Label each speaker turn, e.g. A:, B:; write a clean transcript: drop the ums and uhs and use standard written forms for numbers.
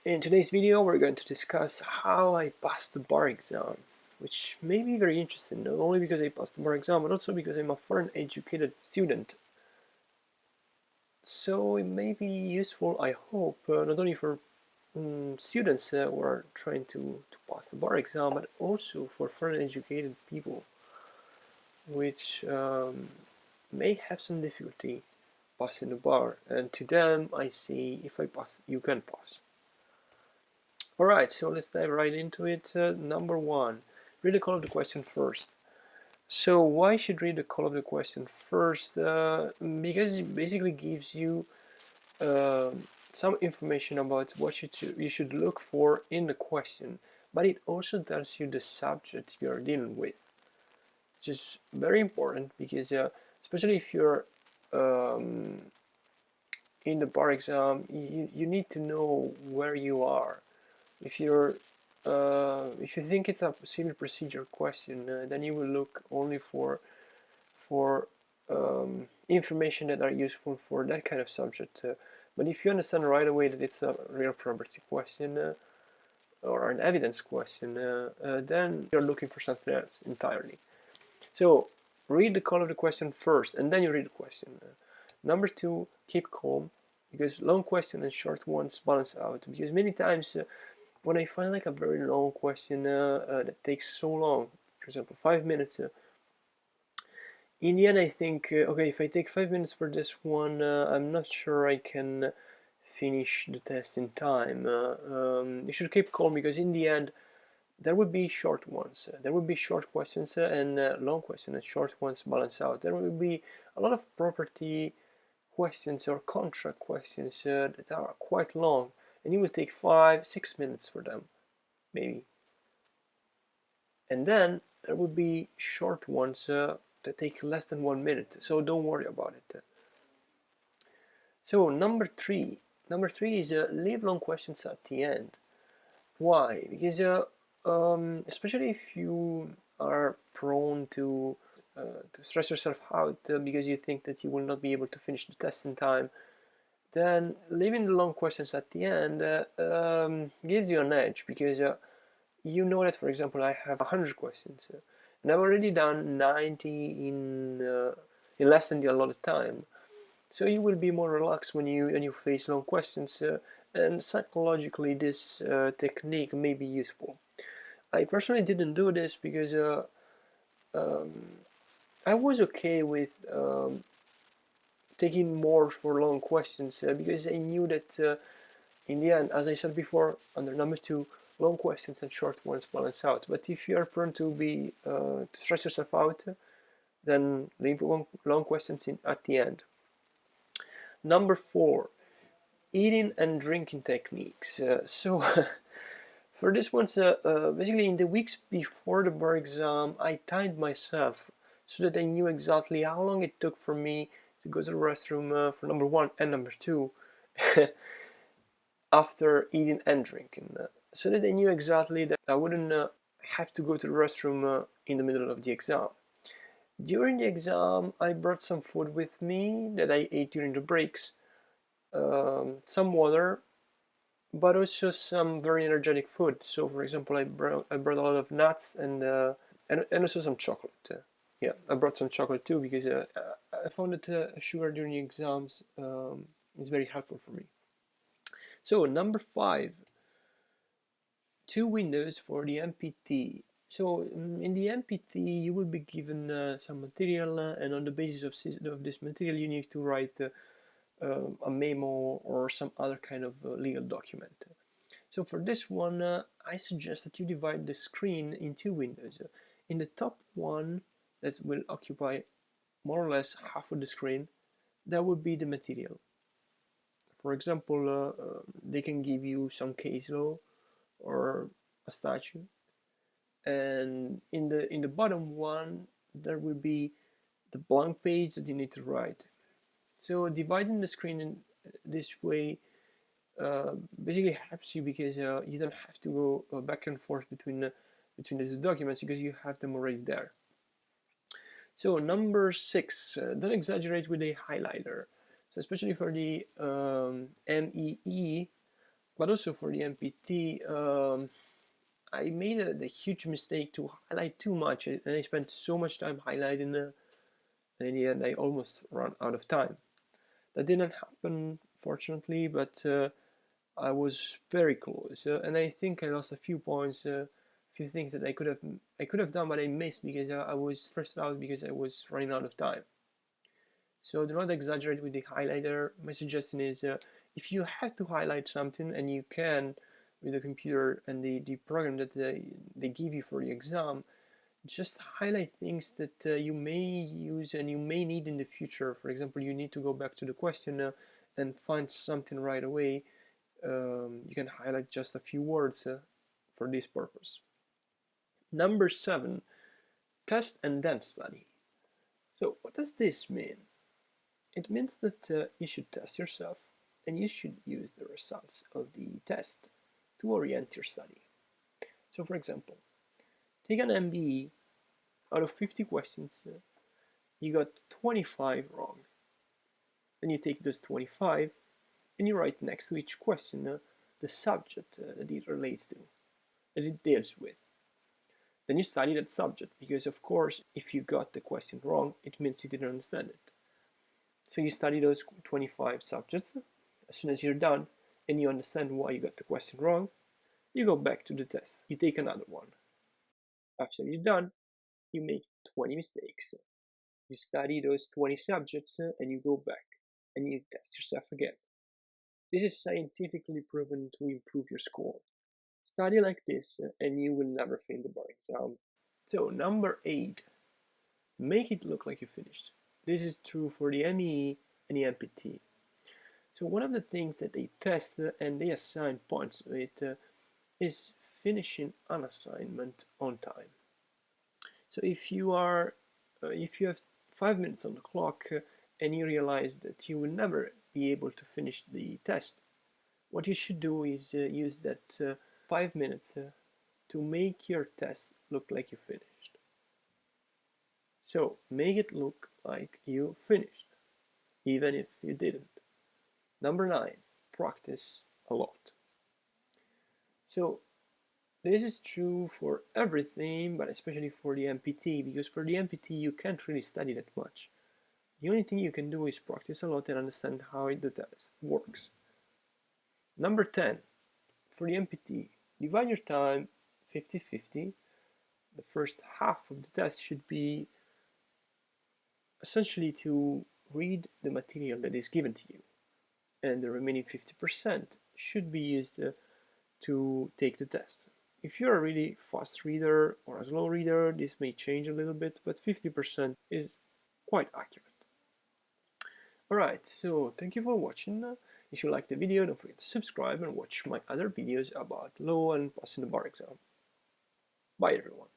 A: In today's video, we're going to discuss how I passed the bar exam, which may be very interesting, not only because I passed the bar exam, but also because I'm a foreign educated student. So it may be useful, I hope, not only for students who are trying to pass the bar exam, but also for foreign educated people, which may have some difficulty passing the bar. And to them, I say, if I pass, you can pass. Alright, so let's dive right into it. Number one, read the call of the question first. So why should read the call of the question first? Because it basically gives you some information about what you should look for in the question, but it also tells you the subject you're dealing with, which is very important because especially if you're um, in the bar exam, you need to know where you are. If you think it's a civil procedure question, then you will look only for information that are useful for that kind of subject. But if you understand right away that it's a real property question or an evidence question, then you're looking for something else entirely. So read the call of the question first, and then you read the question. Number two, keep calm, because long questions and short ones balance out. Because many times when I find like a very long question that takes so long, for example, 5 minutes, in the end I think, okay, if I take 5 minutes for this one, I'm not sure I can finish the test in time. You should keep calm because in the end there will be short ones. There will be short questions and long questions, and short ones balance out. There will be a lot of property questions or contract questions that are quite long, and you will take 5-6 minutes for them, maybe. And then there will be short ones that take less than 1 minute, so don't worry about it. So number three is leave long questions at the end. Why? Because especially if you are prone to stress yourself out because you think that you will not be able to finish the test in time, then leaving the long questions at the end gives you an edge because you know that, for example, I have 100 questions and I've already done 90 in less than the allotted time. So you will be more relaxed when you face long questions, and psychologically this technique may be useful. I personally didn't do this because um, I was okay with taking more for long questions because I knew that in the end, as I said before, under number two, long questions and short ones balance out. But if you are prone to stress yourself out, then leave long questions at the end. Number four, eating and drinking techniques. So for this one, basically in the weeks before the bar exam, I timed myself so that I knew exactly how long it took for me to go to the restroom for number one and number two after eating and drinking, so that I knew exactly that I wouldn't have to go to the restroom in the middle of the exam. During the exam, I brought some food with me that I ate during the breaks, some water, but also some very energetic food. So, for example, I brought a lot of nuts and also some chocolate. Yeah, I brought some chocolate too because I found that sugar during the exams is very helpful for me. So, number five, two windows for the MPT. So in the MPT, you will be given some material, and on the basis of this material, you need to write a memo or some other kind of legal document. So for this one, I suggest that you divide the screen in two windows. In the top one, that will occupy more or less half of the screen, that would be the material. For example, they can give you some case law or a statute, and in the bottom one there will be the blank page that you need to write. So dividing the screen in this way basically helps you because you don't have to go back and forth between these documents because you have them already there. So number six, don't exaggerate with a highlighter. So especially for the MEE, But also for the MPT, I made a huge mistake to highlight too much, and I spent so much time highlighting, and in the end I almost ran out of time. That didn't happen, fortunately, but I was very close, and I think I lost a few points, a few things that I could have done, but I missed because I was stressed out because I was running out of time. So do not exaggerate with the highlighter. My suggestion is, if you have to highlight something and you can with the computer and the program that they give you for the exam, just highlight things that you may use and you may need in the future. For example, you need to go back to the question and find something right away. You can highlight just a few words for this purpose. Number 7, test and then study. So what does this mean? It means that you should test yourself and you should use the results of the test to orient your study. So for example, take an MBE. Out of 50 questions, you got 25 wrong. Then you take those 25 and you write next to each question the subject that it relates to, that it deals with. Then you study that subject because, of course, if you got the question wrong, it means you didn't understand it. So you study those 25 subjects. As soon as you're done and you understand why you got the question wrong, you go back to the test. You take another one. After you're done, you make 20 mistakes. You study those 20 subjects and you go back and you test yourself again. This is scientifically proven to improve your score. Study like this and you will never fail the bar exam. So, number 8, make it look like you finished. This is true for the ME and the MPT. So, one of the things that they test and they assign points to it is finishing an assignment on time. So, if you have 5 minutes on the clock and you realize that you will never be able to finish the test, what you should do is use that 5 minutes to make your test look like you finished. So make it look like you finished, even if you didn't. Number 9, practice a lot. So this is true for everything, but especially for the MPT, because for the MPT you can't really study that much. The only thing you can do is practice a lot and understand how the test works. Number 10, for the MPT, divide your time 50-50. The first half of the test should be essentially to read the material that is given to you, and the remaining 50% should be used to take the test. If you're a really fast reader or a slow reader, this may change a little bit, but 50% is quite accurate. Alright, so thank you for watching. If you liked the video, don't forget to subscribe and watch my other videos about law and passing the bar exam. Bye everyone.